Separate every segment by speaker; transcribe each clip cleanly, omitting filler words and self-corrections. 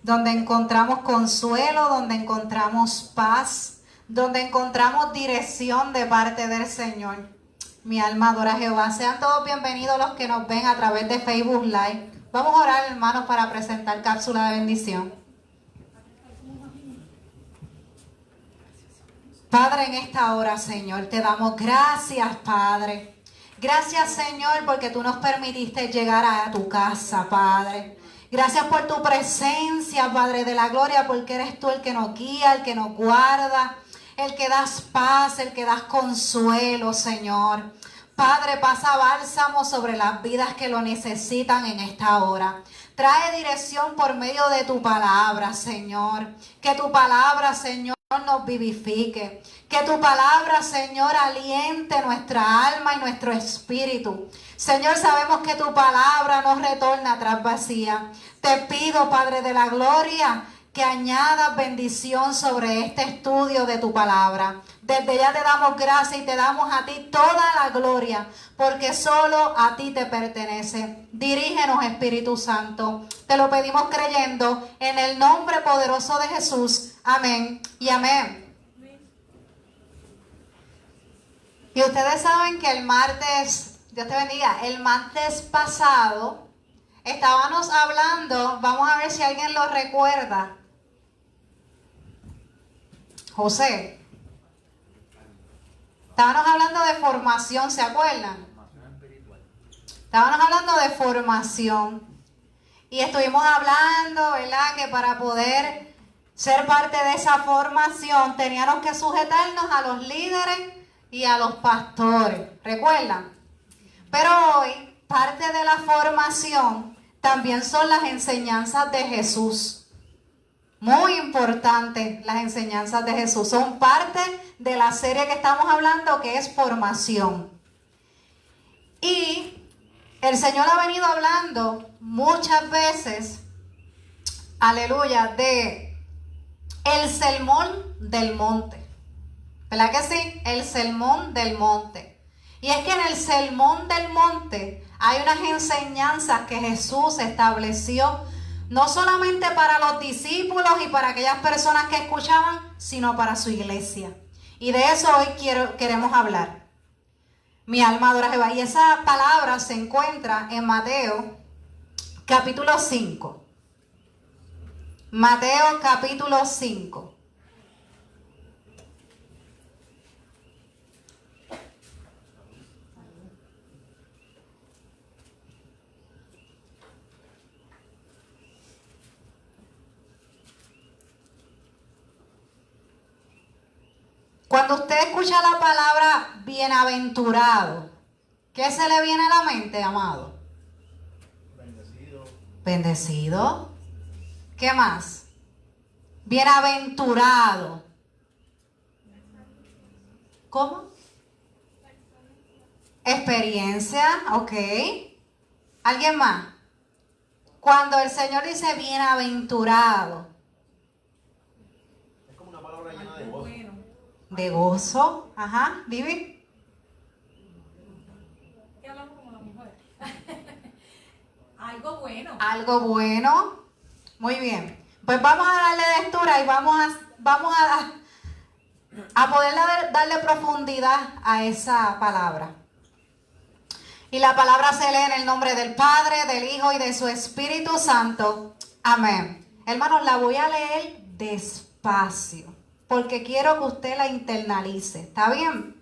Speaker 1: donde encontramos consuelo, donde encontramos paz, donde encontramos dirección de parte del Señor. Mi alma adora a Jehová. Sean todos bienvenidos los que nos ven a través de Facebook Live. Vamos a orar, hermanos, para presentar cápsula de bendición. Padre, en esta hora, Señor, te damos gracias, Padre. Gracias, Señor, porque tú nos permitiste llegar a tu casa, Padre. Gracias por tu presencia, Padre de la gloria, porque eres tú el que nos guía, el que nos guarda, el que das paz, el que das consuelo, Señor. Padre, pasa bálsamo sobre las vidas que lo necesitan en esta hora. Trae dirección por medio de tu palabra, Señor. Que tu palabra, Señor, nos vivifique. Que tu palabra, Señor, aliente nuestra alma y nuestro espíritu. Señor, sabemos que tu palabra no retorna atrás vacía. Te pido, Padre de la gloria, que añadas bendición sobre este estudio de tu palabra. Desde ya te damos gracias y te damos a ti toda la gloria, porque solo a ti te pertenece. Dirígenos, Espíritu Santo. Te lo pedimos creyendo en el nombre poderoso de Jesús. Amén y amén. Y ustedes saben que el martes, Dios te bendiga, el martes pasado estábamos hablando, vamos a ver si alguien lo recuerda. José. Estábamos hablando de formación, ¿se acuerdan? Estábamos hablando de formación. Y estuvimos hablando, ¿verdad? Que para poder ser parte de esa formación teníamos que sujetarnos a los líderes y a los pastores. ¿Recuerdan? Pero hoy, parte de la formación también son las enseñanzas de Jesús. Muy importante, las enseñanzas de Jesús. Son parte de la serie que estamos hablando, que es formación. Y el Señor ha venido hablando muchas veces, aleluya, de el sermón del monte. ¿Verdad que sí? El sermón del monte. Y es que en el sermón del monte hay unas enseñanzas que Jesús estableció, no solamente para los discípulos y para aquellas personas que escuchaban, sino para su iglesia. Y de eso hoy queremos hablar. Mi alma adora a Jehová. Y esa palabra se encuentra en Mateo capítulo 5. Mateo capítulo 5. Cuando usted escucha la palabra bienaventurado, ¿qué se le viene a la mente, amado?
Speaker 2: Bendecido.
Speaker 1: Bendecido. ¿Qué más? Bienaventurado. ¿Cómo? Experiencia, ok. ¿Alguien más? Cuando el Señor dice bienaventurado.
Speaker 2: Es como una palabra llena de gozo.
Speaker 1: De gozo. Ajá, Vivi.
Speaker 3: ¿Qué hablamos como la mujer? Algo bueno.
Speaker 1: Algo bueno. Muy bien. Pues vamos a darle lectura y vamos a poder darle profundidad a esa palabra. Y la palabra se lee en el nombre del Padre, del Hijo y de su Espíritu Santo. Amén. Hermanos, la voy a leer despacio, porque quiero que usted la internalice. ¿Está bien?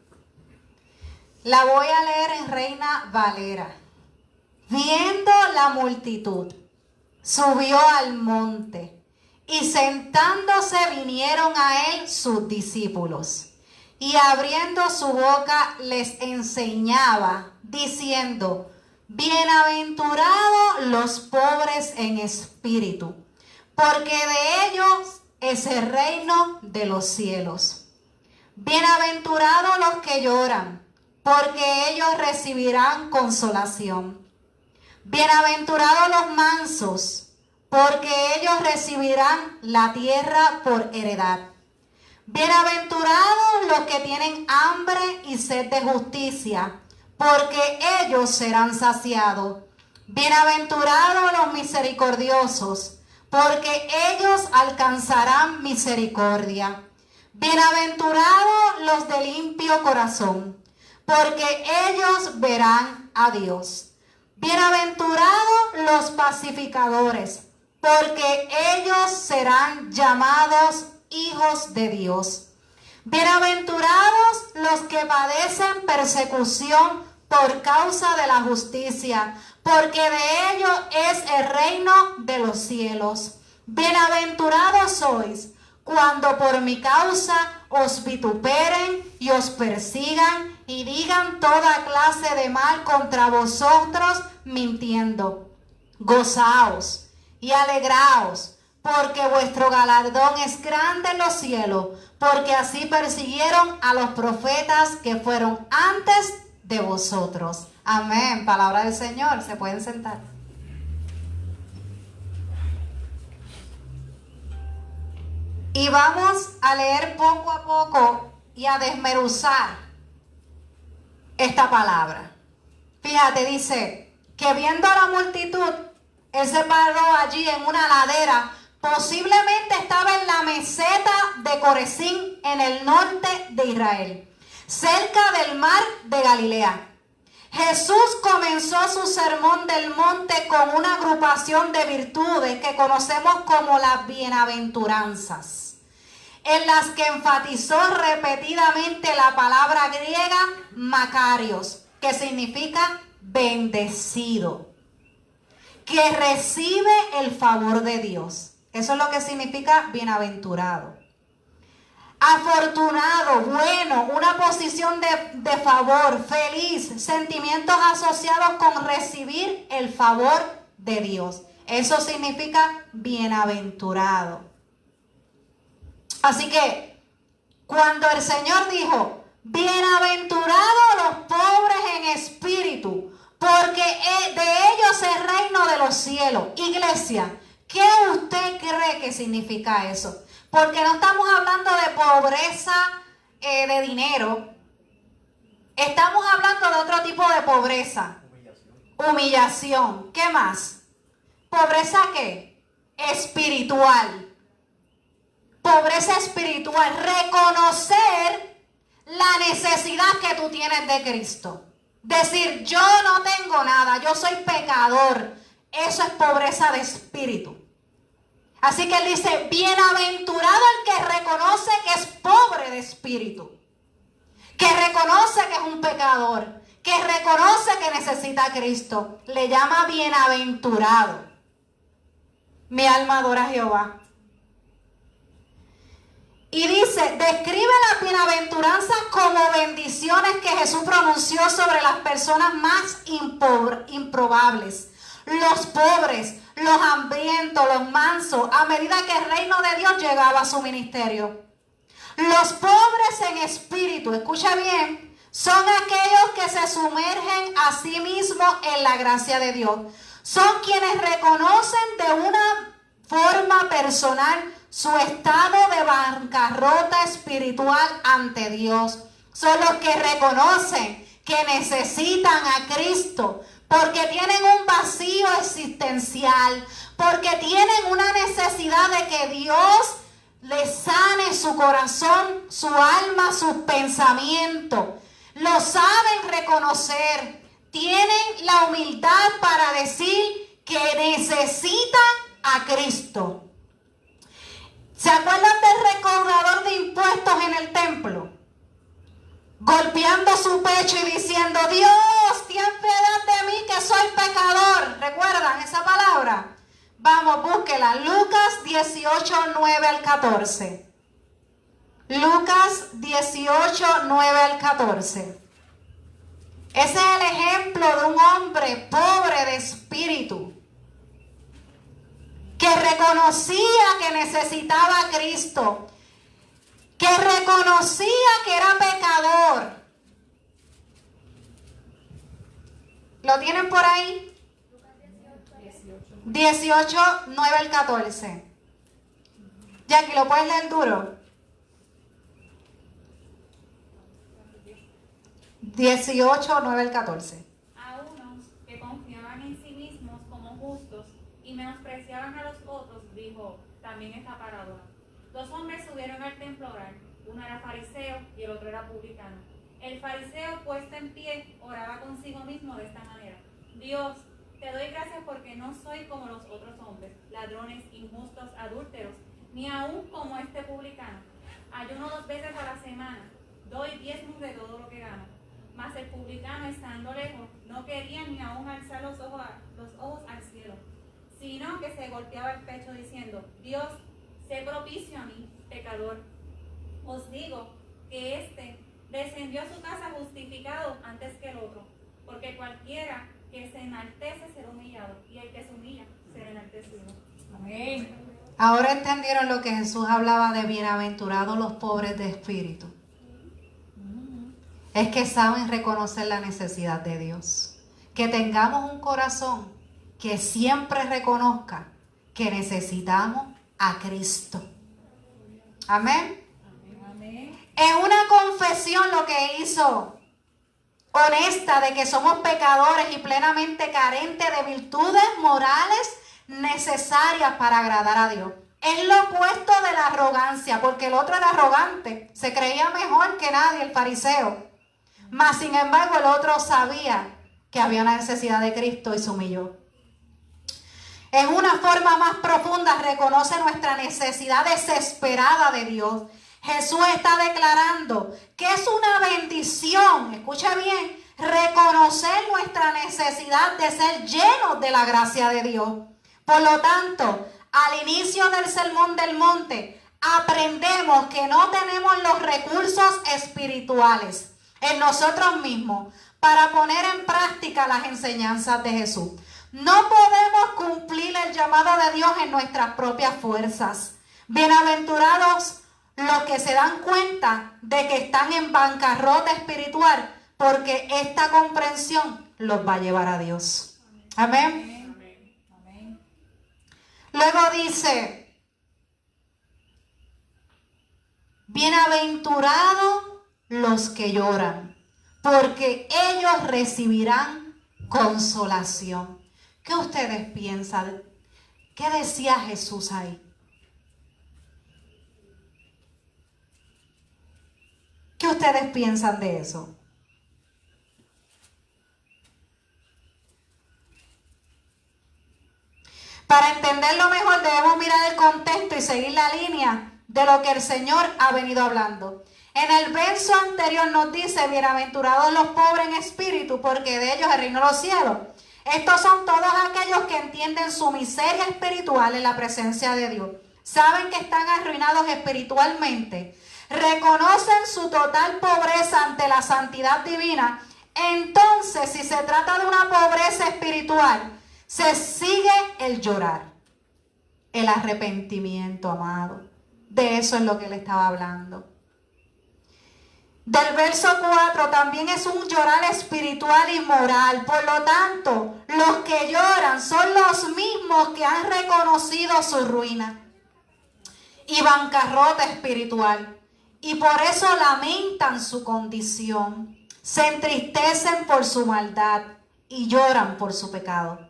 Speaker 1: La voy a leer en Reina Valera. Viendo la multitud, subió al monte, y sentándose vinieron a él sus discípulos. Y abriendo su boca les enseñaba, diciendo: bienaventurados los pobres en espíritu, porque de ellos es el reino de los cielos. Bienaventurados los que lloran, porque ellos recibirán consolación. Bienaventurados los mansos, porque ellos recibirán la tierra por heredad. Bienaventurados los que tienen hambre y sed de justicia, porque ellos serán saciados. Bienaventurados los misericordiosos, porque ellos alcanzarán misericordia. Bienaventurados los de limpio corazón, porque ellos verán a Dios. Bienaventurados los pacificadores, porque ellos serán llamados hijos de Dios. Bienaventurados los que padecen persecución por causa de la justicia, porque de ellos es el reino de los cielos. Bienaventurados sois cuando por mi causa os vituperen y os persigan y digan toda clase de mal contra vosotros mintiendo. Gozaos y alegraos, porque vuestro galardón es grande en los cielos, porque así persiguieron a los profetas que fueron antes de vosotros. Amén. Palabra del Señor. Se pueden sentar. Y vamos a leer poco a poco y a desmenuzar esta palabra. Fíjate, dice que viendo a la multitud, él se paró allí en una ladera. Posiblemente estaba en la meseta de Corazín, en el norte de Israel, cerca del mar de Galilea. Jesús comenzó su sermón del monte con una agrupación de virtudes que conocemos como las bienaventuranzas, en las que enfatizó repetidamente la palabra griega Macarios, que significa bendecido, que recibe el favor de Dios. Eso es lo que significa bienaventurado. Afortunado, bueno, una posición de favor, feliz, sentimientos asociados con recibir el favor de Dios. Eso significa bienaventurado. Así que, cuando el Señor dijo, bienaventurados los pobres en espíritu, porque de ellos es el reino de los cielos. Iglesia, ¿qué usted cree que significa eso? Porque no estamos hablando de pobreza de dinero. Estamos hablando de otro tipo de pobreza. Humillación. ¿Qué más? ¿Pobreza qué? Espiritual. Pobreza espiritual. Reconocer la necesidad que tú tienes de Cristo. Decir, yo no tengo nada, yo soy pecador. Eso es pobreza de espíritu. Así que él dice, bienaventurado el que reconoce que es pobre de espíritu, que reconoce que es un pecador, que reconoce que necesita a Cristo. Le llama bienaventurado. Mi alma adora a Jehová. Y dice, describe las bienaventuranzas como bendiciones que Jesús pronunció sobre las personas más improbables. Los pobres, los hambrientos, los mansos, a medida que el reino de Dios llegaba a su ministerio. Los pobres en espíritu, escucha bien, son aquellos que se sumergen a sí mismos en la gracia de Dios. Son quienes reconocen de una forma personal su estado de bancarrota espiritual ante Dios. Son los que reconocen que necesitan a Cristo, porque tienen un vacío existencial, porque tienen una necesidad de que Dios les sane su corazón, su alma, sus pensamientos. Lo saben reconocer, tienen la humildad para decir que necesitan a Cristo. ¿Se acuerdan del recaudador de impuestos en el templo? Golpeando su pecho y diciendo, Dios, ten piedad de mí que soy pecador. ¿Recuerdan esa palabra? Vamos, búsquela. Lucas 18, 9 al 14. Lucas 18, 9 al 14. Ese es el ejemplo de un hombre pobre de espíritu, que reconocía que necesitaba a Cristo, que reconocía que era pecador. ¿Lo tienen por ahí? 18, 9 al 14. Jackie, ¿lo puedes leer duro? 18, 9 al 14.
Speaker 3: A unos que confiaban en sí mismos como justos y menospreciaban a los otros, dijo también esta parábola. 2 hombres subieron al templo a orar. Uno era fariseo y el otro era publicano. El fariseo, puesto en pie, oraba consigo mismo de esta manera: Dios, te doy gracias porque no soy como los otros hombres, ladrones, injustos, adúlteros, ni aún como este publicano. Ayuno 2 veces a la semana, doy diezmos de todo lo que gano. Mas el publicano, estando lejos, no quería ni aún alzar los ojos al cielo, sino que se golpeaba el pecho diciendo: Dios, sé propicio a mí, pecador. Os digo que éste descendió a su casa justificado antes que el otro, porque cualquiera que se enaltece será humillado, y el que se humilla será enaltecido.
Speaker 1: Amén. Ahora entendieron lo que Jesús hablaba de bienaventurados los pobres de espíritu. Es que saben reconocer la necesidad de Dios. Que tengamos un corazón que siempre reconozca que necesitamos a Cristo. Amén. Es una confesión lo que hizo, honesta, de que somos pecadores y plenamente carentes de virtudes morales necesarias para agradar a Dios. Es lo opuesto de la arrogancia, porque el otro era arrogante, se creía mejor que nadie, el fariseo. Mas sin embargo el otro sabía que había una necesidad de Cristo y se humilló. En una forma más profunda reconoce nuestra necesidad desesperada de Dios. Jesús está declarando que es una bendición, escucha bien, reconocer nuestra necesidad de ser llenos de la gracia de Dios. Por lo tanto, al inicio del Sermón del Monte, aprendemos que no tenemos los recursos espirituales en nosotros mismos para poner en práctica las enseñanzas de Jesús. No podemos cumplir el llamado de Dios en nuestras propias fuerzas. Bienaventurados los que se dan cuenta de que están en bancarrota espiritual, porque esta comprensión los va a llevar a Dios. Amén. Amén. Luego dice: bienaventurados los que lloran, porque ellos recibirán consolación. ¿Qué ustedes piensan? ¿Qué decía Jesús ahí? ¿Qué ustedes piensan de eso? Para entenderlo mejor debemos mirar el contexto y seguir la línea de lo que el Señor ha venido hablando. En el verso anterior nos dice: bienaventurados los pobres en espíritu, porque de ellos es el reino de los cielos. Estos son todos aquellos que entienden su miseria espiritual en la presencia de Dios. Saben que están arruinados espiritualmente. Reconocen su total pobreza ante la santidad divina. Entonces, si se trata de una pobreza espiritual, se sigue el llorar, el arrepentimiento, amado. De eso es lo que él estaba hablando. Del verso 4 también es un llorar espiritual y moral. Por lo tanto, los que lloran son los mismos que han reconocido su ruina y bancarrota espiritual. Y por eso lamentan su condición, se entristecen por su maldad y lloran por su pecado.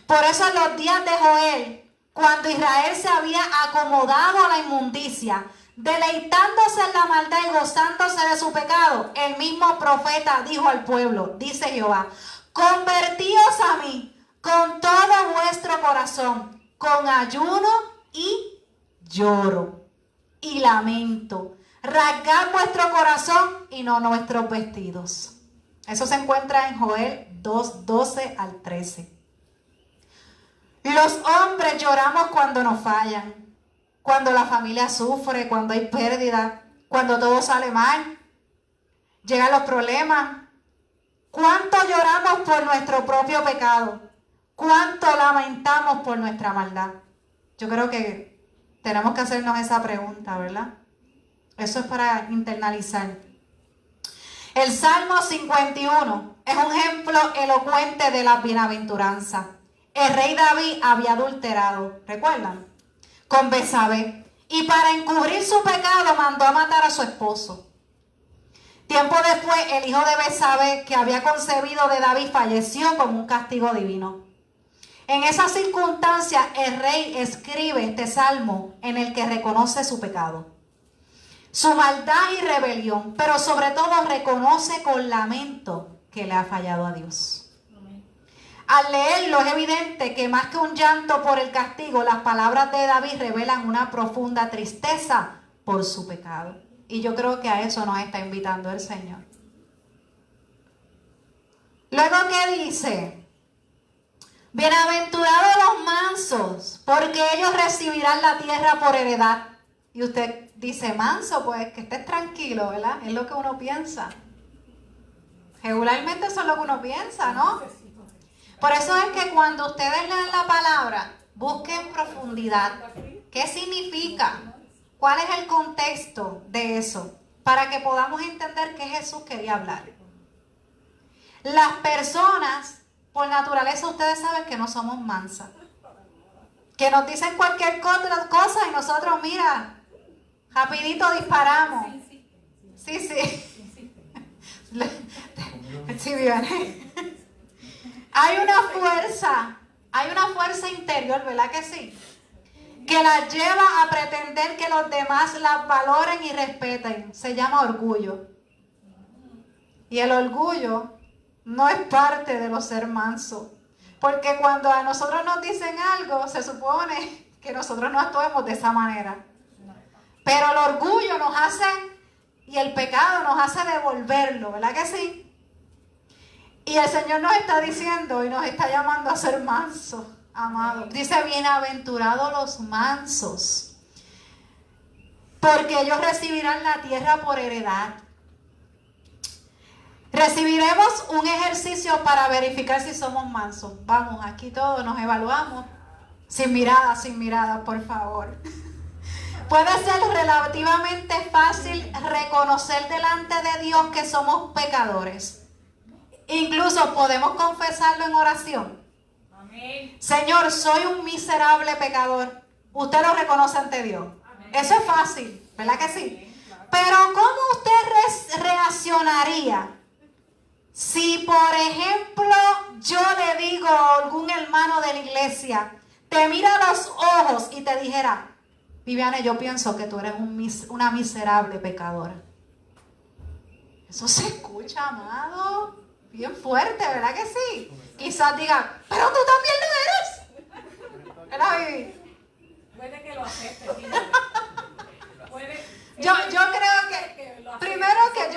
Speaker 1: Por eso en los días de Joel, cuando Israel se había acomodado a la inmundicia, deleitándose en la maldad y gozándose de su pecado, el mismo profeta dijo al pueblo, dice Jehová: convertíos a mí con todo vuestro corazón, con ayuno y lloro y lamento. Rasgad vuestro corazón y no nuestros vestidos. Eso se encuentra en Joel 2:12 al 13. Los hombres lloramos cuando nos fallan, cuando la familia sufre, cuando hay pérdida, cuando todo sale mal, llegan los problemas. ¿Cuánto lloramos por nuestro propio pecado? ¿Cuánto lamentamos por nuestra maldad? Yo creo que tenemos que hacernos esa pregunta, ¿verdad? Eso es para internalizar. El Salmo 51 es un ejemplo elocuente de la bienaventuranza. El rey David había adulterado, ¿recuerdan?, con Betsabé, y para encubrir su pecado mandó a matar a su esposo. Tiempo después, el hijo de Betsabé, que había concebido de David, falleció como un castigo divino. En esa circunstancia, el rey escribe este salmo en el que reconoce su pecado, su maldad y rebelión, pero sobre todo reconoce con lamento que le ha fallado a Dios. Al leerlo es evidente que más que un llanto por el castigo, las palabras de David revelan una profunda tristeza por su pecado. Y yo creo que a eso nos está invitando el Señor. Luego, ¿qué dice? Bienaventurados los mansos, porque ellos recibirán la tierra por heredad. Y usted dice, manso, pues que estés tranquilo, ¿verdad? Es lo que uno piensa. Regularmente eso es lo que uno piensa, ¿no? Por eso es que cuando ustedes lean la palabra, busquen profundidad. ¿Qué significa? ¿Cuál es el contexto de eso? Para que podamos entender qué Jesús quería hablar. Las personas, por naturaleza, ustedes saben que no somos mansas. Que nos dicen cualquier cosa y nosotros, mira, rapidito disparamos. Sí. Sí, viene. Hay una fuerza interior, ¿verdad que sí? Que las lleva a pretender que los demás las valoren y respeten. Se llama orgullo. Y el orgullo no es parte de los ser mansos. Porque cuando a nosotros nos dicen algo, se supone que nosotros no actuemos de esa manera. Pero el orgullo nos hace, y el pecado nos hace devolverlo, ¿verdad que sí? Y el Señor nos está diciendo y nos está llamando a ser mansos, amados. Dice, bienaventurados los mansos, porque ellos recibirán la tierra por heredad. Recibiremos un ejercicio para verificar si somos mansos. Vamos, aquí todos nos evaluamos. Sin mirada, por favor. Puede ser relativamente fácil reconocer delante de Dios que somos pecadores. Incluso podemos confesarlo en oración. Amén. Señor, soy un miserable pecador. Usted lo reconoce ante Dios. Amén. Eso es fácil, ¿verdad que sí? Claro. Pero ¿cómo usted reaccionaría si, por ejemplo, yo le digo a algún hermano de la iglesia, te mira a los ojos y te dijera, Viviane, yo pienso que tú eres una miserable pecadora? Eso se escucha, amado, bien fuerte, ¿verdad que sí? Quizás diga, pero tú también lo eres. ¿Verdad, Vivi?
Speaker 3: Puede que lo acepte.
Speaker 1: Yo creo que primero que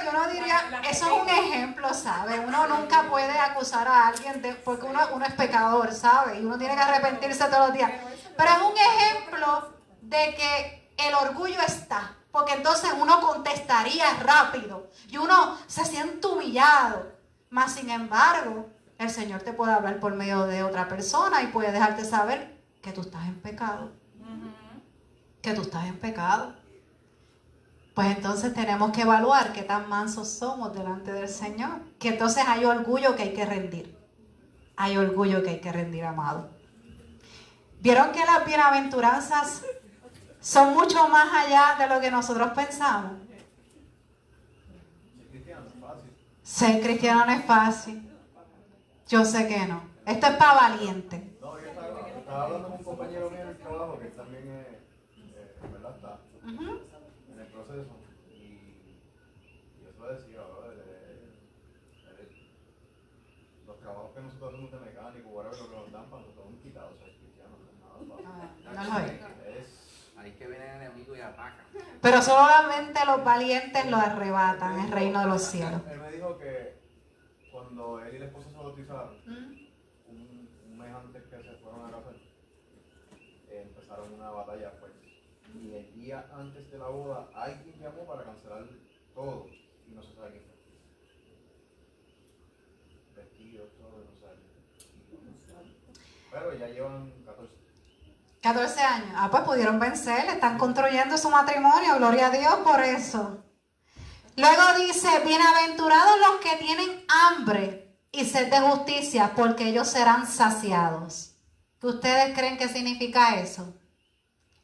Speaker 1: yo no diría, eso es un ejemplo, ¿sabe? Uno nunca puede acusar a alguien porque uno es pecador, ¿sabe? Y uno tiene que arrepentirse todos los días. Pero es un ejemplo de que el orgullo está, porque entonces uno contestaría rápido y uno se siente humillado. Mas sin embargo, el Señor te puede hablar por medio de otra persona y puede dejarte saber que tú estás en pecado. Que tú estás en pecado. Pues entonces tenemos que evaluar qué tan mansos somos delante del Señor. Que entonces hay orgullo que hay que rendir. Hay orgullo que hay que rendir, amado. ¿Vieron que las bienaventuranzas son mucho más allá de lo que nosotros pensamos? Ser cristiano no es fácil. Yo sé que no. Esto es para valiente.
Speaker 2: No, yo estaba hablando con un compañero mío en el trabajo que también ¿verdad? Está en el proceso. Y eso decía, los trabajos que nosotros hacemos de mecánico, whatever, lo que nos dan para nosotros son quitados, ser cristianos, nada.
Speaker 4: Ahí que viene el enemigo y ataca.
Speaker 1: Pero solamente los valientes lo arrebatan el reino de los cielos.
Speaker 2: Él me dijo que cuando él y la esposa se bautizaron, un mes antes que se fueron a casar, empezaron una batalla fuerte. Y el día antes de la boda, alguien llamó para cancelar todo y no se sabe quién fue. Vestidos, todo, no sabe. Pero ya llevan
Speaker 1: 14 años. Pues pudieron vencer, están construyendo su matrimonio, gloria a Dios por eso. Luego dice, bienaventurados los que tienen hambre y sed de justicia, porque ellos serán saciados. ¿Qué ustedes creen que significa eso?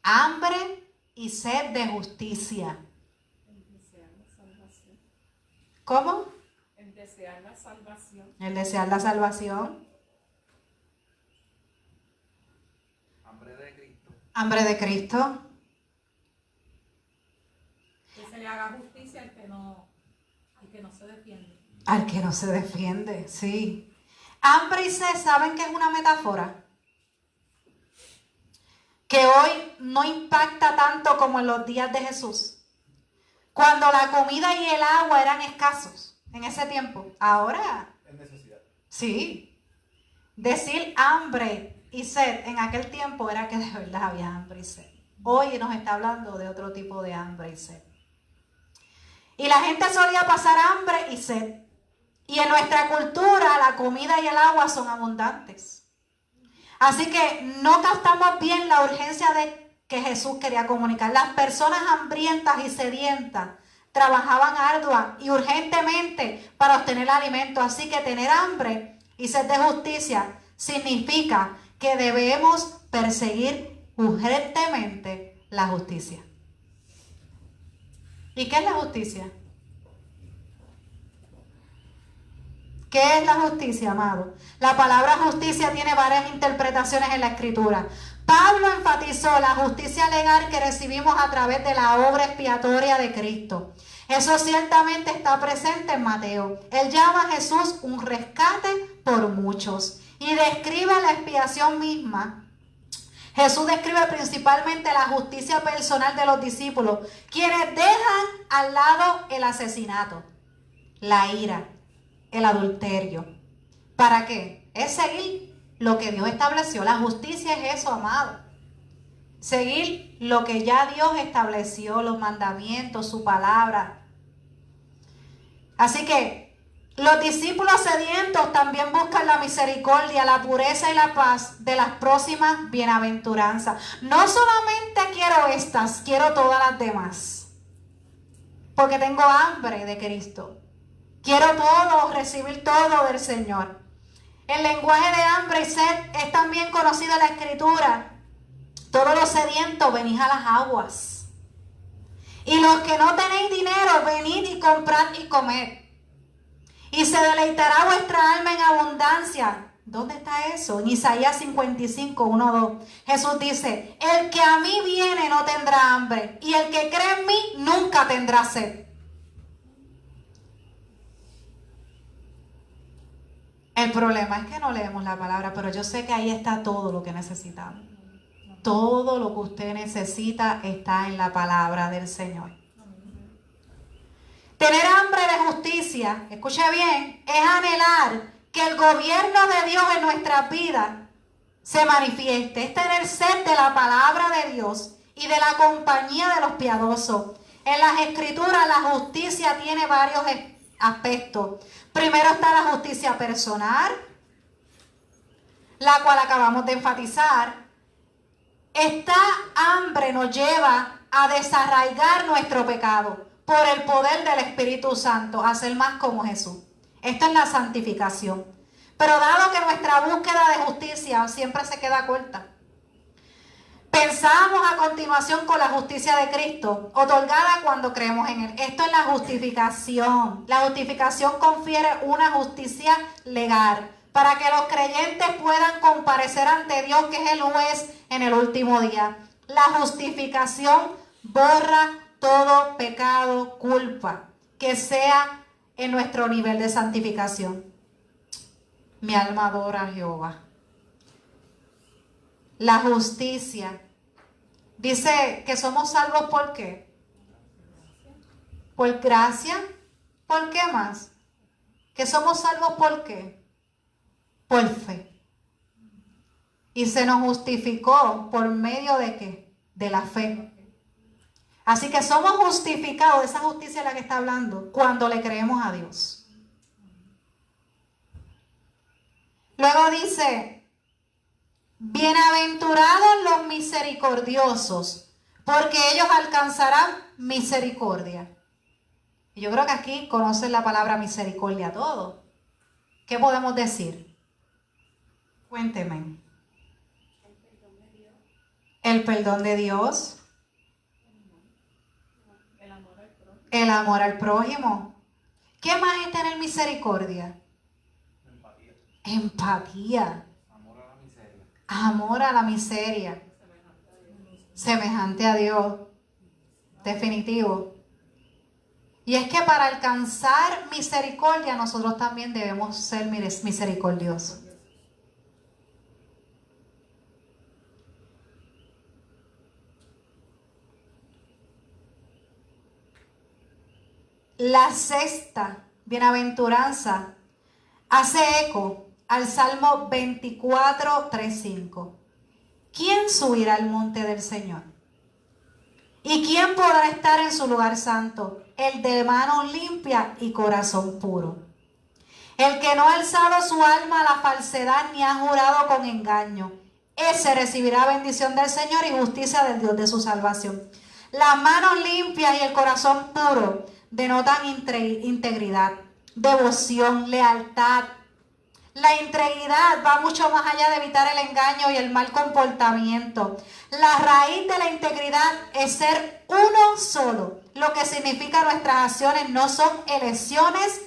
Speaker 1: Hambre y sed de justicia.
Speaker 5: El desear la salvación.
Speaker 1: ¿Cómo?
Speaker 5: El desear la salvación.
Speaker 1: El desear la salvación.
Speaker 4: Hambre de Cristo.
Speaker 1: Hambre de Cristo.
Speaker 5: Que se le haga justicia al que no se defiende.
Speaker 1: Al que no se defiende, sí. Hambre y sed, ¿saben qué es una metáfora? Que hoy no impacta tanto como en los días de Jesús. Cuando la comida y el agua eran escasos en ese tiempo. Ahora,
Speaker 2: Es necesidad.
Speaker 1: sí. Decir hambre y sed en aquel tiempo era que de verdad había hambre y sed. Hoy nos está hablando de otro tipo de hambre y sed. Y la gente solía pasar hambre y sed. Y en nuestra cultura la comida y el agua son abundantes. Así que no captamos bien la urgencia de que Jesús quería comunicar. Las personas hambrientas y sedientas trabajaban ardua y urgentemente para obtener alimento. Así que tener hambre y sed de justicia significa que debemos perseguir urgentemente la justicia. ¿Y qué es la justicia? ¿Qué es la justicia, amado? La palabra justicia tiene varias interpretaciones en la Escritura. Pablo enfatizó la justicia legal que recibimos a través de la obra expiatoria de Cristo. Eso ciertamente está presente en Mateo. Él llama a Jesús un rescate por muchos y describe la expiación misma. Jesús describe principalmente la justicia personal de los discípulos, quienes dejan al lado el asesinato, la ira, el adulterio. ¿Para qué? Es seguir lo que Dios estableció. La justicia es eso, amado. Seguir lo que ya Dios estableció, los mandamientos, su palabra. Así que los discípulos sedientos también buscan la misericordia, la pureza y la paz de las próximas bienaventuranzas. No solamente quiero estas, quiero todas las demás. Porque tengo hambre de Cristo. Quiero todo, recibir todo del Señor. El lenguaje de hambre y sed es también conocido en la Escritura. Todos los sedientos, venid a las aguas. Y los que no tenéis dinero, venid y comprad y comed. Y se deleitará vuestra alma en abundancia. ¿Dónde está eso? En Isaías 55, 1, 2. Jesús dice, el que a mí viene no tendrá hambre, y el que cree en mí nunca tendrá sed. El problema es que no leemos la palabra, pero yo sé que ahí está todo lo que necesitamos. Todo lo que usted necesita está en la palabra del Señor. Tener hambre de justicia, escuche bien, es anhelar que el gobierno de Dios en nuestras vidas se manifieste. Es tener sed de la palabra de Dios y de la compañía de los piadosos. En las Escrituras la justicia tiene varios aspectos. Primero está la justicia personal, la cual acabamos de enfatizar. Esta hambre nos lleva a desarraigar nuestro pecado por el poder del Espíritu Santo, a ser más como Jesús. Esto es la santificación. Pero dado que nuestra búsqueda de justicia siempre se queda corta, pensamos a continuación con la justicia de Cristo, otorgada cuando creemos en Él. Esto es la justificación. La justificación confiere una justicia legal para que los creyentes puedan comparecer ante Dios, que es el juez, en el último día. La justificación borra todo pecado, culpa, que sea en nuestro nivel de santificación. Mi alma adora a Jehová. La justicia. Dice que somos salvos ¿por qué? Por gracia. ¿Por qué más? Que somos salvos ¿por qué? Por fe. Y se nos justificó por medio de ¿qué? De la fe. Así que somos justificados, de esa justicia de la que está hablando, cuando le creemos a Dios. Luego dice, bienaventurados los misericordiosos, porque ellos alcanzarán misericordia. Y yo creo que aquí conocen la palabra misericordia todos. ¿Qué podemos decir? Cuénteme. El perdón de Dios. El amor al prójimo. ¿Qué más es tener misericordia?
Speaker 2: Empatía.
Speaker 1: Empatía.
Speaker 4: Amor a la miseria.
Speaker 1: Amor a la miseria. semejante a Dios, definitivo. Y es que para alcanzar misericordia nosotros también debemos ser misericordiosos. La sexta bienaventuranza hace eco al Salmo 24, 3, 5. ¿Quién subirá al monte del Señor? ¿Y quién podrá estar en su lugar santo? El de manos limpias y corazón puro. El que no ha alzado su alma a la falsedad ni ha jurado con engaño. Ese recibirá bendición del Señor y justicia del Dios de su salvación. Las manos limpias y el corazón puro denotan integridad, devoción, lealtad. La integridad va mucho más allá de evitar el engaño y el mal comportamiento. La raíz de la integridad es ser uno solo, lo que significa nuestras acciones no son elecciones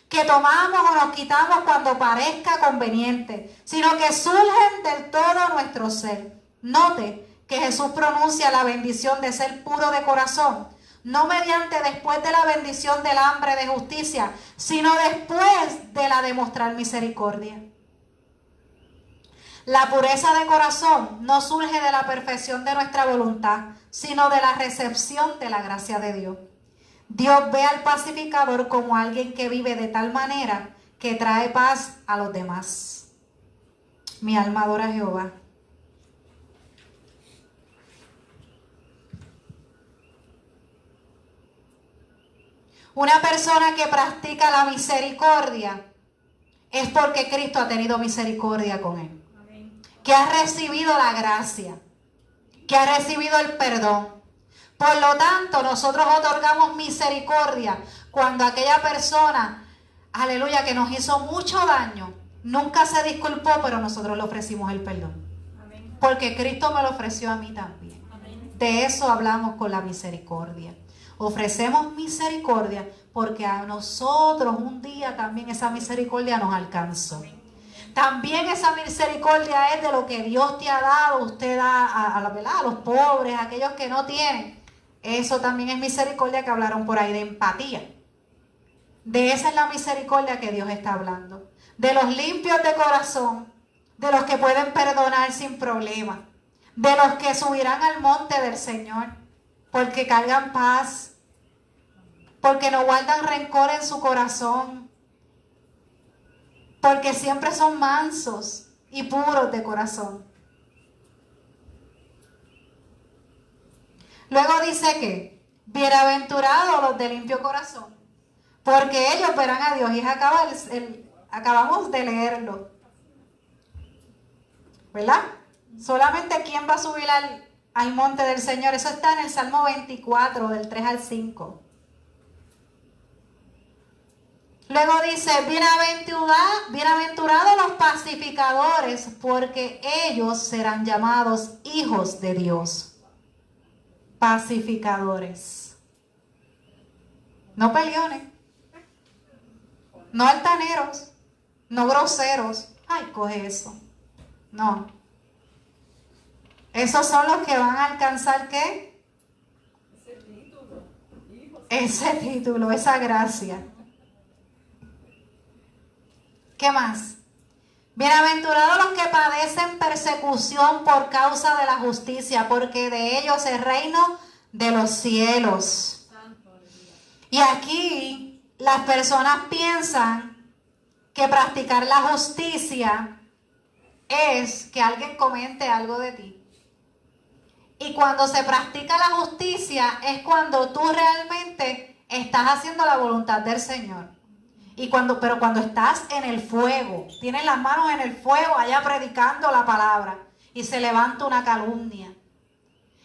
Speaker 1: que tomamos o nos quitamos cuando parezca conveniente, sino que surgen del todo nuestro ser. Note que Jesús pronuncia la bendición de ser puro de corazón, no mediante después de la bendición del hambre de justicia, sino después de la de mostrar misericordia. La pureza de corazón no surge de la perfección de nuestra voluntad, sino de la recepción de la gracia de Dios. Dios ve al pacificador como alguien que vive de tal manera que trae paz a los demás. Mi alma adora a Jehová. Una persona que practica la misericordia es porque Cristo ha tenido misericordia con él. Amén. Que ha recibido la gracia, que ha recibido el perdón. Por lo tanto, nosotros otorgamos misericordia cuando aquella persona, aleluya, que nos hizo mucho daño, nunca se disculpó, pero nosotros le ofrecimos el perdón. Amén. Porque Cristo me lo ofreció a mí también. Amén. De eso hablamos con la misericordia. Ofrecemos misericordia porque a nosotros un día también esa misericordia nos alcanzó. También esa misericordia es de lo que Dios te ha dado. Usted da a los pobres, a aquellos que no tienen. Eso también es misericordia, que hablaron por ahí de empatía. De esa es la misericordia que Dios está hablando. De los limpios de corazón, de los que pueden perdonar sin problema, de los que subirán al monte del Señor, porque cargan paz, porque no guardan rencor en su corazón, porque siempre son mansos y puros de corazón. Luego dice que bienaventurados los de limpio corazón, porque ellos verán a Dios. Y acabamos de leerlo, ¿verdad? Solamente quién va a subir al monte del Señor. Eso está en el Salmo 24, del 3 al 5. Luego dice, bienaventurados los pacificadores, porque ellos serán llamados hijos de Dios. Pacificadores. No peleones, no altaneros, no groseros. Ay, coge eso. No. Esos son los que van a alcanzar, ¿qué? Ese título, esa gracia. ¿Qué más? Bienaventurados los que padecen persecución por causa de la justicia, porque de ellos es el reino de los cielos. Y aquí las personas piensan que practicar la justicia es que alguien comente algo de ti. Y cuando se practica la justicia es cuando tú realmente estás haciendo la voluntad del Señor. Pero cuando estás en el fuego, tienes las manos en el fuego allá predicando la palabra y se levanta una calumnia.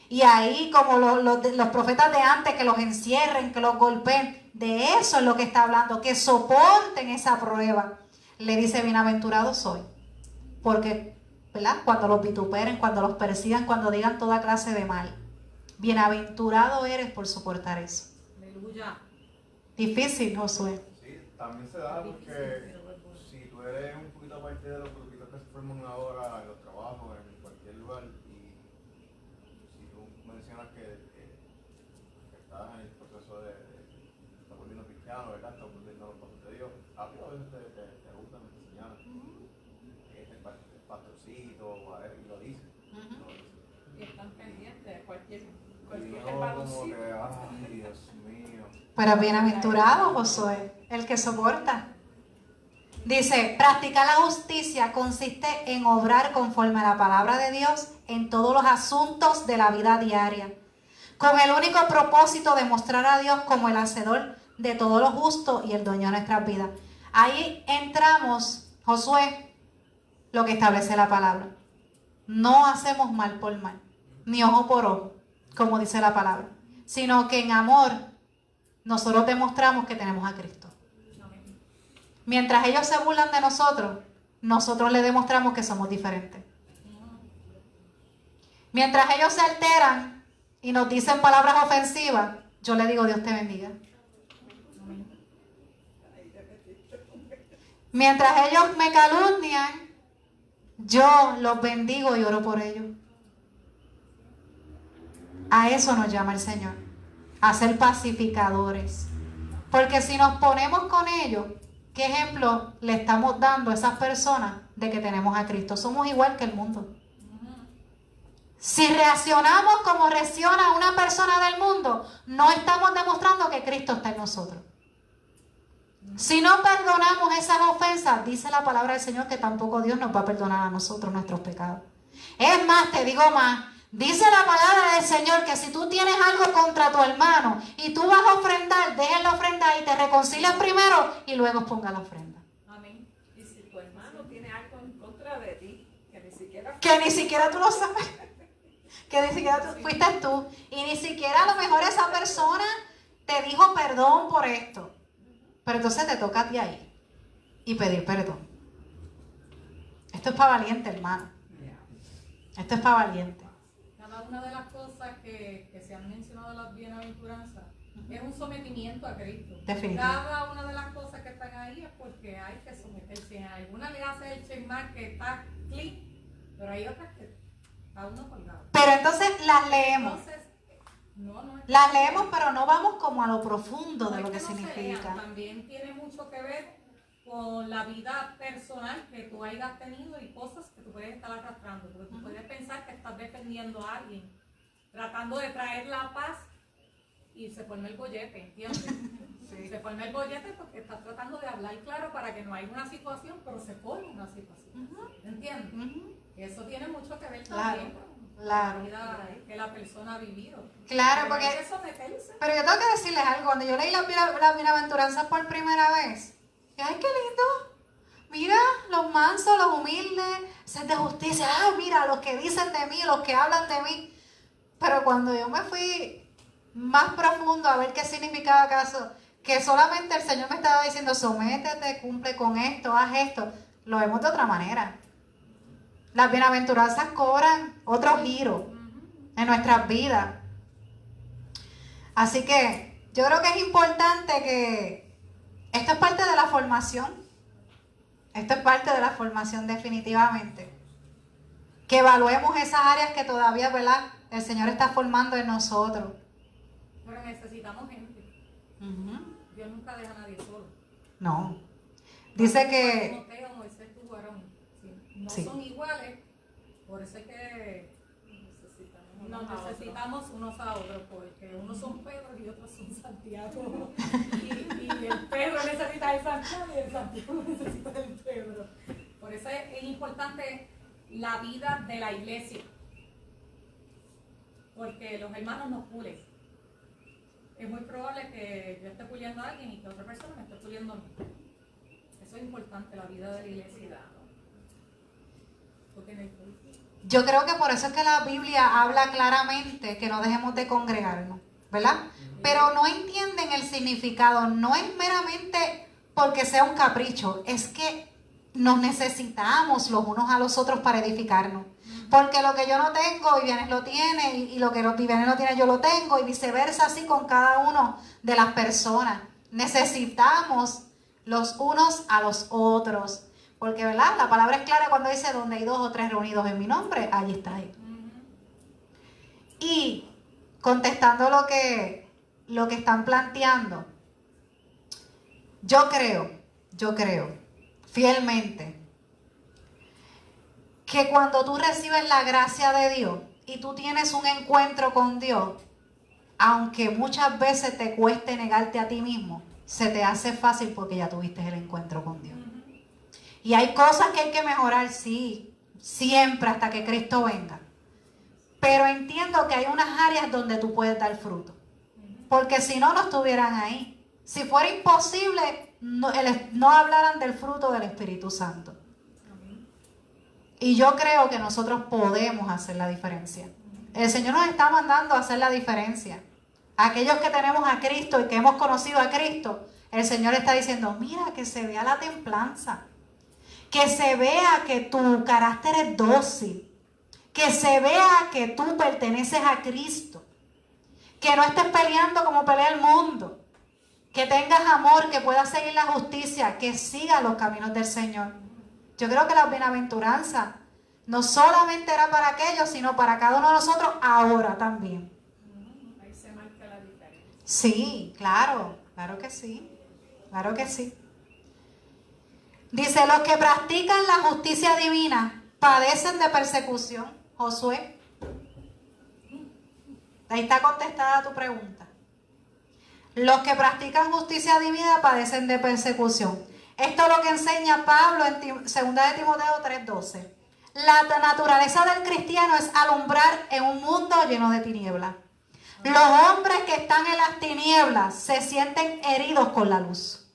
Speaker 1: Y ahí, como los profetas de antes, que los encierren, que los golpeen, de eso es lo que está hablando, que soporten esa prueba. Le dice, bienaventurado soy, porque, ¿verdad? Cuando los vituperen, cuando los persigan, cuando digan toda clase de mal, bienaventurado eres por soportar eso.
Speaker 5: Aleluya.
Speaker 1: Difícil, Josué.
Speaker 2: También se da porque si tú eres un poquito aparte de los grupitos que se forman ahora en los trabajos, en cualquier lugar, y si tú personas que están en el proceso de estar volviendo cristiano, ¿verdad? Están volviendo a los pasos de Dios. Rápido a veces te gustan, te señalan. El pastorcito, whatever, y lo dicen.
Speaker 5: Y están pendientes de cualquier
Speaker 2: Y no, como
Speaker 5: balbucio.
Speaker 2: que, ay, Dios mío.
Speaker 1: Pero bienaventurado, Josué, el que soporta. Dice, practicar la justicia consiste en obrar conforme a la palabra de Dios en todos los asuntos de la vida diaria, con el único propósito de mostrar a Dios como el hacedor de todo lo justo y el dueño de nuestras vidas. Ahí entramos, Josué, lo que establece la palabra. No hacemos mal por mal, ni ojo por ojo, como dice la palabra, sino que en amor nosotros demostramos que tenemos a Cristo. Mientras ellos se burlan de nosotros, nosotros les demostramos que somos diferentes. Mientras ellos se alteran y nos dicen palabras ofensivas, yo le digo, Dios te bendiga. Mientras ellos me calumnian, yo los bendigo y oro por ellos. A eso nos llama el Señor, a ser pacificadores. Porque si nos ponemos con ellos, ¿qué ejemplo le estamos dando a esas personas de que tenemos a Cristo? Somos igual que el mundo. Si reaccionamos como reacciona una persona del mundo, no estamos demostrando que Cristo está en nosotros. Si no perdonamos esas ofensas, dice la palabra del Señor que tampoco Dios nos va a perdonar a nosotros nuestros pecados. Es más, te digo más, dice la palabra del Señor que si tú tienes algo contra tu hermano y tú vas a ofrendar, deja la ofrenda y te reconcilias primero y luego ponga la ofrenda.
Speaker 5: Amén. Y si tu hermano tiene algo en contra de ti, que
Speaker 1: ni siquiera tú lo sabes, que ni siquiera tú, fuiste tú, y ni siquiera a lo mejor esa persona te dijo perdón por esto, pero entonces te toca a ti ahí y pedir perdón. Esto es para valiente, hermano. Esto es para valiente.
Speaker 5: Cada una de las cosas que se han mencionado en las bienaventuranzas es un sometimiento a Cristo.
Speaker 1: Definitivo.
Speaker 5: Cada una de las cosas que están ahí es porque hay que someterse. A alguna le hace el checkmark que está clic, pero hay otras que está uno colgado.
Speaker 1: Pero entonces las leemos.
Speaker 5: Entonces, no es
Speaker 1: Las leemos, pero no vamos como a lo profundo de
Speaker 5: no
Speaker 1: lo que
Speaker 5: es no se
Speaker 1: significa.
Speaker 5: lean, también tiene mucho que ver con la vida personal que tú hayas tenido y cosas que tú puedes estar arrastrando. Porque tú puedes pensar que estás defendiendo a alguien, tratando de traer la paz y se forma el bollete, ¿entiendes?
Speaker 1: Sí.
Speaker 5: Se forma el bollete porque estás tratando de hablar claro para que no haya una situación, pero se forma una situación. ¿Entiendes? Y eso tiene mucho que ver también con la vida que la persona ha vivido.
Speaker 1: Claro,
Speaker 5: Pero
Speaker 1: porque...
Speaker 5: hay que someterse.
Speaker 1: Pero yo tengo que decirles algo. Cuando yo leí las bienaventuranzas por primera vez, ¡ay, qué lindo! Mira, los mansos, los humildes, sed de justicia. ¡Ay, mira, los que dicen de mí, los que hablan de mí! Pero cuando yo me fui más profundo a ver qué significaba acaso, que solamente el Señor me estaba diciendo, sométete, cumple con esto, haz esto, lo vemos de otra manera. Las bienaventuranzas cobran otro giro en nuestras vidas. Así que yo creo que es importante que esto es parte de la formación. Esto es parte de la formación definitivamente. Que evaluemos esas áreas que todavía, ¿verdad?, el Señor está formando en nosotros.
Speaker 5: Pero necesitamos gente. Dios nunca deja a nadie solo.
Speaker 1: No. Dice que...
Speaker 5: Timoteo, Moisés tuvo a Aarón. No
Speaker 1: Sí.
Speaker 5: son iguales, por eso es que nos necesitamos unos a otros, porque unos son Pedro y otros son Santiago. y el Pedro necesita el Santiago y el Santiago necesita el Pedro. Por eso es importante la vida de la iglesia, porque los hermanos nos pulen. Es muy probable que yo esté puliendo a alguien y que otra persona me esté puliendo a mí. Eso es importante, la vida de la iglesia. ¿Tú tienes que decir?
Speaker 1: Yo creo que por eso es que la Biblia habla claramente que no dejemos de congregarnos, ¿verdad? Pero no entienden el significado, no es meramente porque sea un capricho, es que nos necesitamos los unos a los otros para edificarnos. Porque lo que yo no tengo, Vivianes lo tiene, y lo que Vivianes no tiene, yo lo tengo, y viceversa, así con cada uno de las personas. Necesitamos los unos a los otros. Porque, ¿verdad?, la palabra es clara cuando dice, donde hay 2 o 3 reunidos en mi nombre, allí está él. Y contestando lo que están planteando, yo creo fielmente que cuando tú recibes la gracia de Dios y tú tienes un encuentro con Dios, aunque muchas veces te cueste negarte a ti mismo, se te hace fácil porque ya tuviste el encuentro con Dios. Y hay cosas que hay que mejorar, sí, siempre hasta que Cristo venga. Pero entiendo que hay unas áreas donde tú puedes dar fruto. Porque si no, no estuvieran ahí. Si fuera imposible, no hablaran del fruto del Espíritu Santo. Y yo creo que nosotros podemos hacer la diferencia. El Señor nos está mandando a hacer la diferencia. Aquellos que tenemos a Cristo y que hemos conocido a Cristo, el Señor está diciendo, mira, que se vea la templanza. Que se vea que tu carácter es dócil. Que se vea que tú perteneces a Cristo. Que no estés peleando como pelea el mundo. Que tengas amor, que puedas seguir la justicia, que sigas los caminos del Señor. Yo creo que la bienaventuranza no solamente era para aquellos, sino para cada uno de nosotros ahora también.
Speaker 5: Ahí se marca la diferencia.
Speaker 1: Sí, claro que sí, claro que sí. Dice, los que practican la justicia divina padecen de persecución. Josué, ahí está contestada tu pregunta. Los que practican justicia divina padecen de persecución. Esto es lo que enseña Pablo en 2 de Timoteo 3:12. La naturaleza del cristiano es alumbrar en un mundo lleno de tinieblas. Los hombres que están en las tinieblas se sienten heridos con la luz.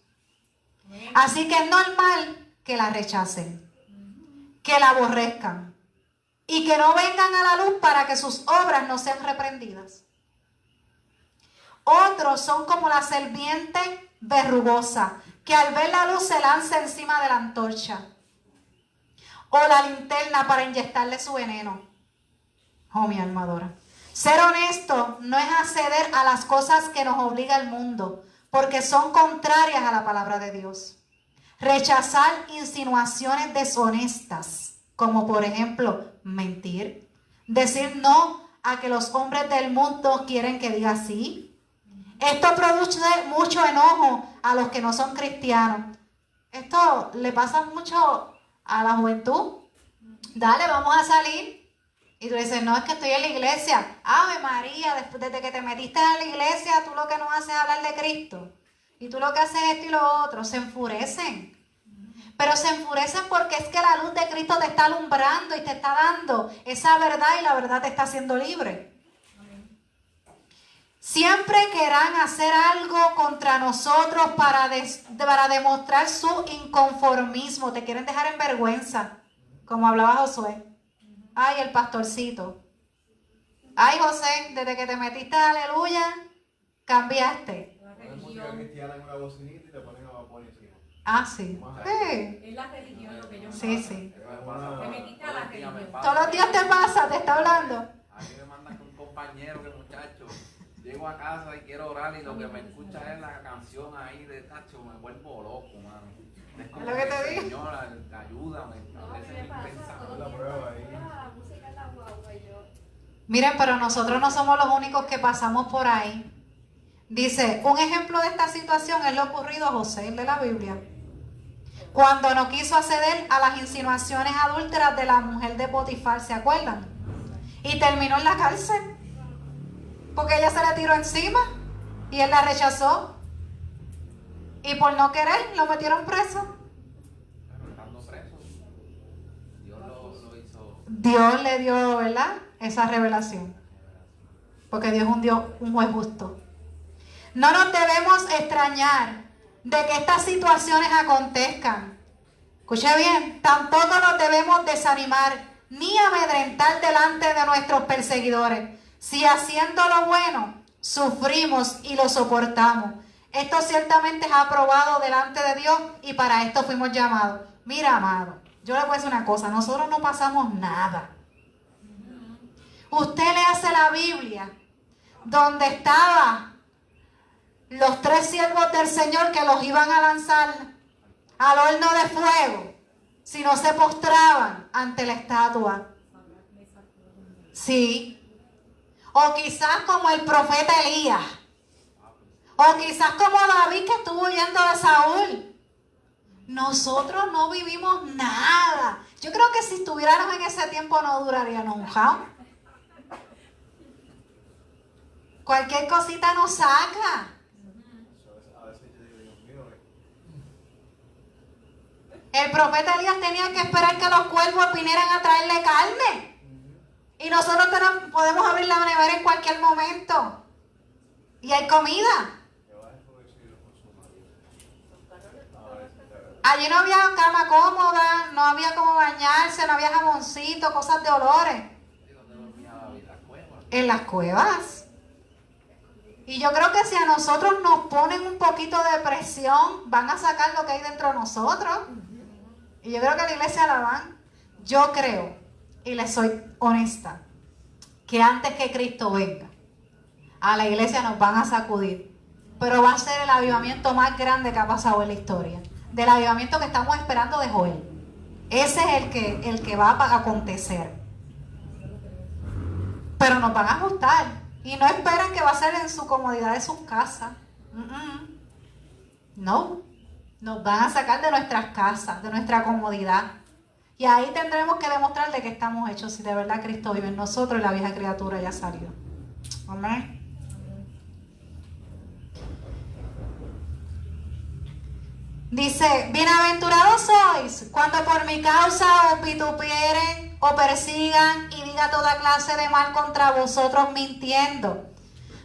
Speaker 1: Así que es normal que la rechacen, que la aborrezcan y que no vengan a la luz para que sus obras no sean reprendidas. Otros son como la serpiente verrugosa, que al ver la luz se lanza encima de la antorcha o la linterna para inyectarle su veneno. Oh, mi alma adora. Ser honesto no es acceder a las cosas que nos obliga el mundo, porque son contrarias a la palabra de Dios. Rechazar insinuaciones deshonestas, como por ejemplo mentir, decir no a que los hombres del mundo quieren que diga sí. Esto produce mucho enojo a los que no son cristianos. Esto le pasa mucho a la juventud. Dale, vamos a salir. Y tú dices, no, es que estoy en la iglesia. Ave María, desde que te metiste en la iglesia, tú lo que no haces es hablar de Cristo. Y tú lo que haces es esto y lo otro. Se enfurecen. Pero se enfurecen porque es que la luz de Cristo te está alumbrando y te está dando esa verdad y la verdad te está haciendo libre. Siempre querrán hacer algo contra nosotros para demostrar su inconformismo. Te quieren dejar en vergüenza, como hablaba Josué. Ay, el pastorcito. Ay, José, desde que te metiste a Aleluya, cambiaste.
Speaker 2: Ponen música cristiana en una bocinita y te ponen a vapor encima.
Speaker 1: Ah, sí.
Speaker 5: Es la religión lo que yo
Speaker 1: Sí, sí.
Speaker 5: Te metiste a la religión.
Speaker 1: Todos los días te pasa, te está hablando.
Speaker 4: A mí me mandan con un compañero que muchacho, llego a casa y quiero orar y lo que me escucha es la canción ahí de tacho, me vuelvo loco, mano. Es como
Speaker 1: lo que te digo.
Speaker 4: Señora, ayúdame, establece mi pensamiento.
Speaker 2: La prueba ahí.
Speaker 1: Miren, pero nosotros no somos los únicos que pasamos por ahí. Dice, un ejemplo de esta situación es lo ocurrido a José, el de la Biblia. Cuando no quiso acceder a las insinuaciones adúlteras de la mujer de Potifar, ¿se acuerdan? Y terminó en la cárcel. Porque ella se le tiró encima y él la rechazó. Y por no querer, lo metieron preso.
Speaker 4: Pero estando preso, Dios lo hizo.
Speaker 1: Dios le dio, ¿verdad?, esa revelación. Porque Dios es un juez justo. No nos debemos extrañar de que estas situaciones acontezcan. Escuche bien, tampoco nos debemos desanimar ni amedrentar delante de nuestros perseguidores. Si haciendo lo bueno, sufrimos y lo soportamos. Esto ciertamente es aprobado delante de Dios y para esto fuimos llamados. Mira, amado, yo le voy a decir una cosa, nosotros no pasamos nada. Usted le hace la Biblia, donde estaban los 3 siervos del Señor que los iban a lanzar al horno de fuego, si no se postraban ante la estatua. Sí. O quizás como el profeta Elías. O quizás como David que estuvo huyendo de Saúl. Nosotros no vivimos nada. Yo creo que si estuviéramos en ese tiempo no duraríamos un jao. Cualquier cosita nos saca.
Speaker 2: A veces yo digo, Dios mío,
Speaker 1: El profeta Elías tenía que esperar que los cuervos vinieran a traerle carne. Y nosotros podemos abrir la nevera en cualquier momento. Y hay comida.
Speaker 2: que va a decirlo con su marido. A ver, de verdad.
Speaker 1: Allí no había cama cómoda, no había como bañarse, no había jamoncito, cosas de olores.
Speaker 4: ¿Y dónde dormía David? ¿Las cuevas?
Speaker 1: En las cuevas. Y yo creo que si a nosotros nos ponen un poquito de presión, van a sacar lo que hay dentro de nosotros. Y yo creo que a la iglesia la van. Yo creo, y les soy honesta, que antes que Cristo venga, a la iglesia nos van a sacudir. Pero va a ser el avivamiento más grande que ha pasado en la historia. Del avivamiento que estamos esperando de Joel. Ese es el que va a acontecer. Pero nos van a ajustar. Y no esperen que va a ser en su comodidad de sus casas. No. Nos van a sacar de nuestras casas, de nuestra comodidad. Y ahí tendremos que demostrar de qué estamos hechos. Si de verdad Cristo vive en nosotros y la vieja criatura ya salió. Amén. Dice, bienaventurados sois cuando por mi causa os vitupieren o persigan y diga toda clase de mal contra vosotros mintiendo.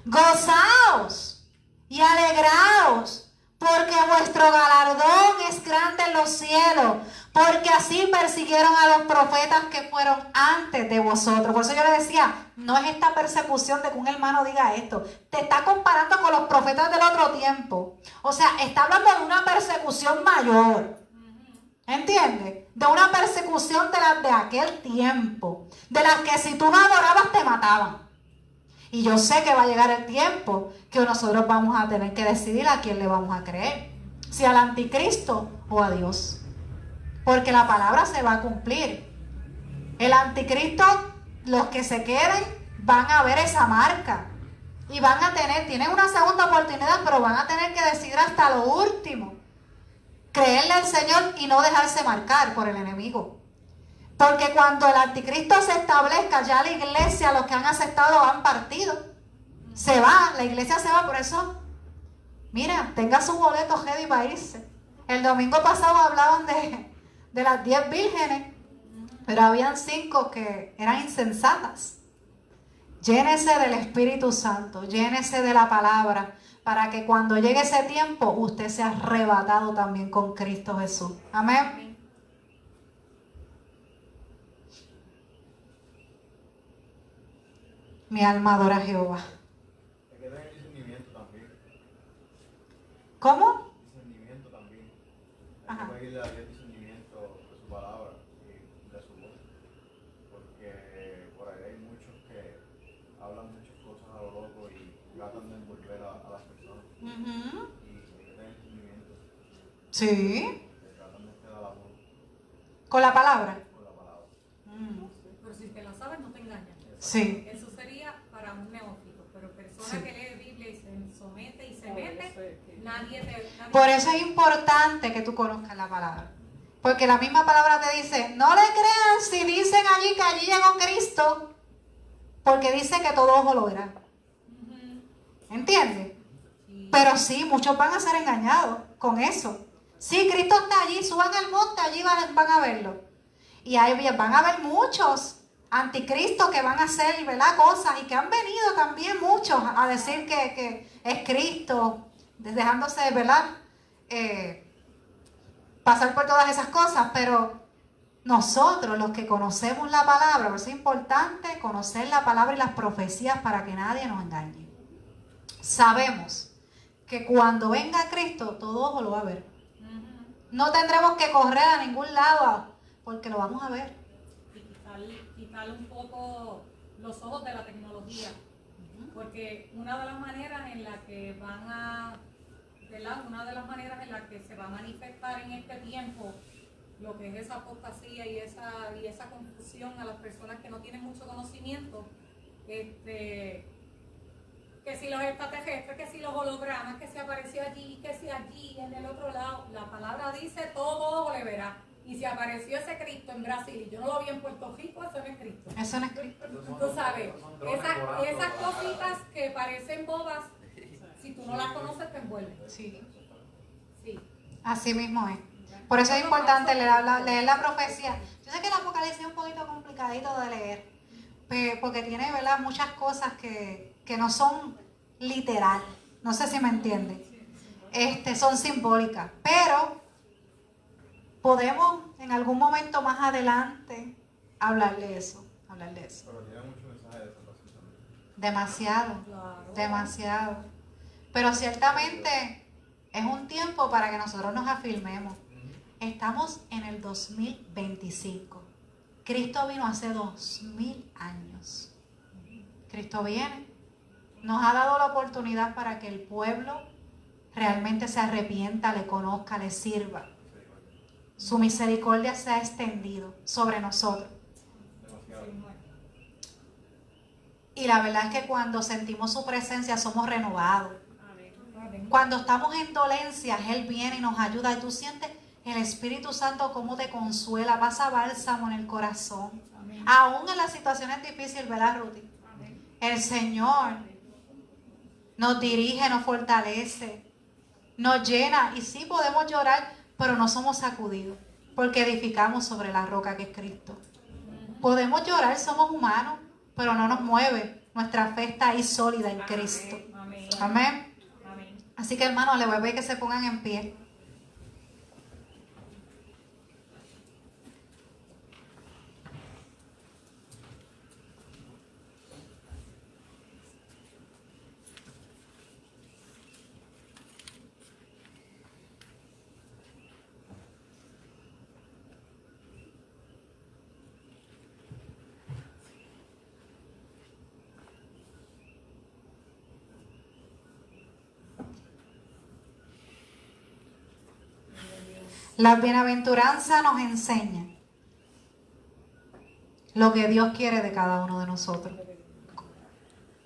Speaker 1: Gozaos y alegraos, porque vuestro galardón es grande en los cielos, porque así persiguieron a los profetas que fueron antes de vosotros. Por eso yo le decía, no es esta persecución de que un hermano diga esto. Te está comparando con los profetas del otro tiempo. O sea, está hablando de una persecución mayor. ¿Entiendes? De una persecución de las de aquel tiempo. De las que si tú no adorabas te mataban. Y yo sé que va a llegar el tiempo que nosotros vamos a tener que decidir a quién le vamos a creer. Si al anticristo o a Dios. Porque la palabra se va a cumplir. El anticristo, los que se queden, van a ver esa marca. Y van a tienen una segunda oportunidad, pero van a tener que decidir hasta lo último. Creerle al Señor y no dejarse marcar por el enemigo. Porque cuando el anticristo se establezca, ya la iglesia, los que han aceptado, han partido. Se va, la iglesia se va, por eso, mira, tenga su boleto ready para irse. El domingo pasado hablaban de las 10 vírgenes, pero habían 5 que eran insensatas. Llénese del Espíritu Santo, llénese de la palabra, para que cuando llegue ese tiempo, usted sea arrebatado también con Cristo Jesús. Amén. Mi alma adora a Jehová.
Speaker 2: Hay que tener discernimiento también.
Speaker 1: ¿Cómo?
Speaker 2: Discernimiento también.
Speaker 1: Ajá.
Speaker 2: Hay que pedirle a Dios discernimiento de su palabra y de su voz. Porque por ahí hay muchos que hablan muchas cosas a lo loco y tratan de envolver a las personas. Y hay que tener discernimiento.
Speaker 1: Sí.
Speaker 2: Que tratan de quedar la voz
Speaker 1: ¿Con la palabra?
Speaker 2: con la palabra.
Speaker 5: Pero si te la sabes, no te engañas.
Speaker 1: Sí.
Speaker 5: Eso sería para un neófito, pero persona
Speaker 1: Sí.
Speaker 5: que lee Biblia y se somete y se mete, nadie
Speaker 1: Por eso es importante que tú conozcas la palabra. Porque la misma palabra te dice, no le crean si dicen allí que allí llegó Cristo, porque dice que todo ojo lo verá. ¿Entiendes? Pero sí, muchos van a ser engañados con eso. Sí, Cristo está allí, suban al monte, allí van a verlo. Y ahí van a haber muchos anticristos que van a hacer, ¿verdad?, cosas, y que han venido también muchos a decir que es Cristo, dejándose, ¿verdad?, pasar por todas esas cosas. Pero nosotros, los que conocemos la palabra, por eso es importante conocer la palabra y las profecías para que nadie nos engañe. Sabemos que cuando venga Cristo, todo ojo lo va a ver. No tendremos que correr a ningún lado porque lo vamos a ver.
Speaker 5: y quitar un poco los ojos de la tecnología. Porque una de las maneras en la que van a, ¿verdad?, una de las maneras en la que se va a manifestar en este tiempo lo que es esa apostasía y esa confusión a las personas que no tienen mucho conocimiento, que si los extraterrestres, que si los hologramas, que si apareció allí, que si allí, en el otro lado. La palabra dice, todo ojo le verá. Y si apareció ese Cristo en Brasil y yo no lo vi en Puerto Rico, eso no es Cristo.
Speaker 1: Eso no es Cristo.
Speaker 5: Tú sabes, esas cositas que parecen bobas, si tú no las conoces, te envuelven.
Speaker 1: Sí.
Speaker 5: Sí.
Speaker 1: Así mismo es. Por eso es importante leer la profecía. Yo sé que el Apocalipsis es un poquito complicadito de leer, porque tiene, ¿verdad?, muchas cosas que no son literal. No sé si me entienden. Son simbólicas. Pero podemos en algún momento más adelante hablar de eso.
Speaker 2: Pero tiene mucho mensaje de salvación también.
Speaker 1: Demasiado.
Speaker 5: Claro.
Speaker 1: Demasiado. Pero ciertamente es un tiempo para que nosotros nos afirmemos. Estamos en el 2025. Cristo vino hace 2000 años. Cristo viene. Nos ha dado la oportunidad para que el pueblo realmente se arrepienta, le conozca, le sirva. Su misericordia se ha extendido sobre nosotros. Y la verdad es que cuando sentimos su presencia somos renovados. Cuando estamos en dolencias, Él viene y nos ayuda. Y tú sientes el Espíritu Santo cómo te consuela, pasa bálsamo en el corazón.
Speaker 5: Amén.
Speaker 1: Aún en las situaciones difíciles, ¿verdad, Ruti?
Speaker 5: Amén.
Speaker 1: El Señor nos dirige, nos fortalece, nos llena. Y sí podemos llorar, pero no somos sacudidos, porque edificamos sobre la roca que es Cristo. Podemos llorar, somos humanos, pero no nos mueve. Nuestra fe está ahí sólida en Cristo.
Speaker 5: Amén.
Speaker 1: Amén.
Speaker 5: Amén.
Speaker 1: Así que, hermanos, les voy a pedir que se pongan en pie. Las bienaventuranzas nos enseñan lo que Dios quiere de cada uno de nosotros.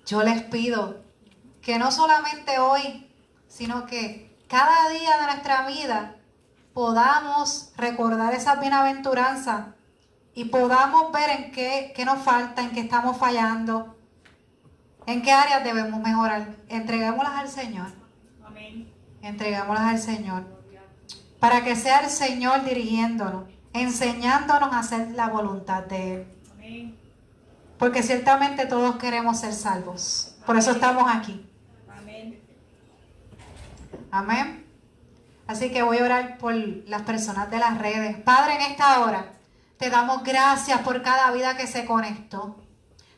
Speaker 1: Yo les pido que no solamente hoy, sino que cada día de nuestra vida podamos recordar esas bienaventuranzas y podamos ver en qué nos falta, en qué estamos fallando, en qué áreas debemos mejorar. Entreguémoslas al Señor.
Speaker 5: Amén.
Speaker 1: Entregámoslas al Señor. Para que sea el Señor dirigiéndonos, enseñándonos a hacer la voluntad de Él.
Speaker 5: Amén.
Speaker 1: Porque ciertamente todos queremos ser salvos. Por eso estamos aquí.
Speaker 5: Amén.
Speaker 1: Amén. Así que voy a orar por las personas de las redes. Padre, en esta hora te damos gracias por cada vida que se conectó.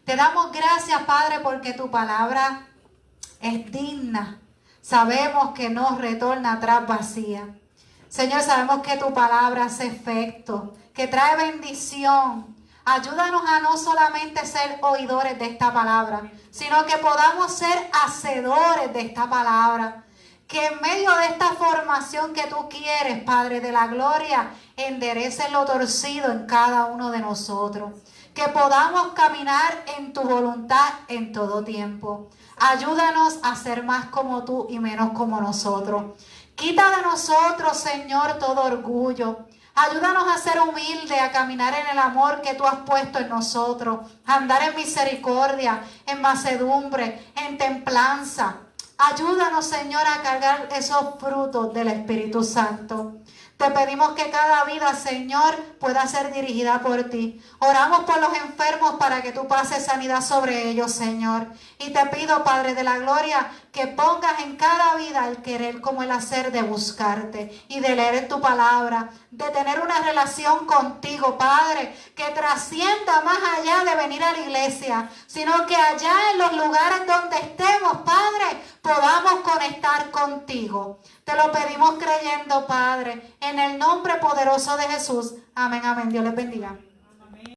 Speaker 1: Te damos gracias, Padre, porque tu palabra es digna. Sabemos que no retorna atrás vacía. Señor, sabemos que tu palabra hace efecto, que trae bendición. Ayúdanos a no solamente ser oidores de esta palabra, sino que podamos ser hacedores de esta palabra. Que en medio de esta formación que tú quieres, Padre de la gloria, endereces lo torcido en cada uno de nosotros. Que podamos caminar en tu voluntad en todo tiempo. Ayúdanos a ser más como tú y menos como nosotros. Quita de nosotros, Señor, todo orgullo. Ayúdanos a ser humildes, a caminar en el amor que tú has puesto en nosotros. A andar en misericordia, en mansedumbre, en templanza. Ayúdanos, Señor, a cargar esos frutos del Espíritu Santo. Te pedimos que cada vida, Señor, pueda ser dirigida por ti. Oramos por los enfermos para que tú pases sanidad sobre ellos, Señor. Y te pido, Padre de la gloria, que pongas en cada vida el querer como el hacer de buscarte y de leer tu palabra, de tener una relación contigo, Padre, que trascienda más allá de venir a la iglesia, sino que allá en los lugares donde estemos, Padre, podamos conectar contigo. Te lo pedimos creyendo, Padre, en el nombre poderoso de Jesús. Amén, amén. Dios les bendiga.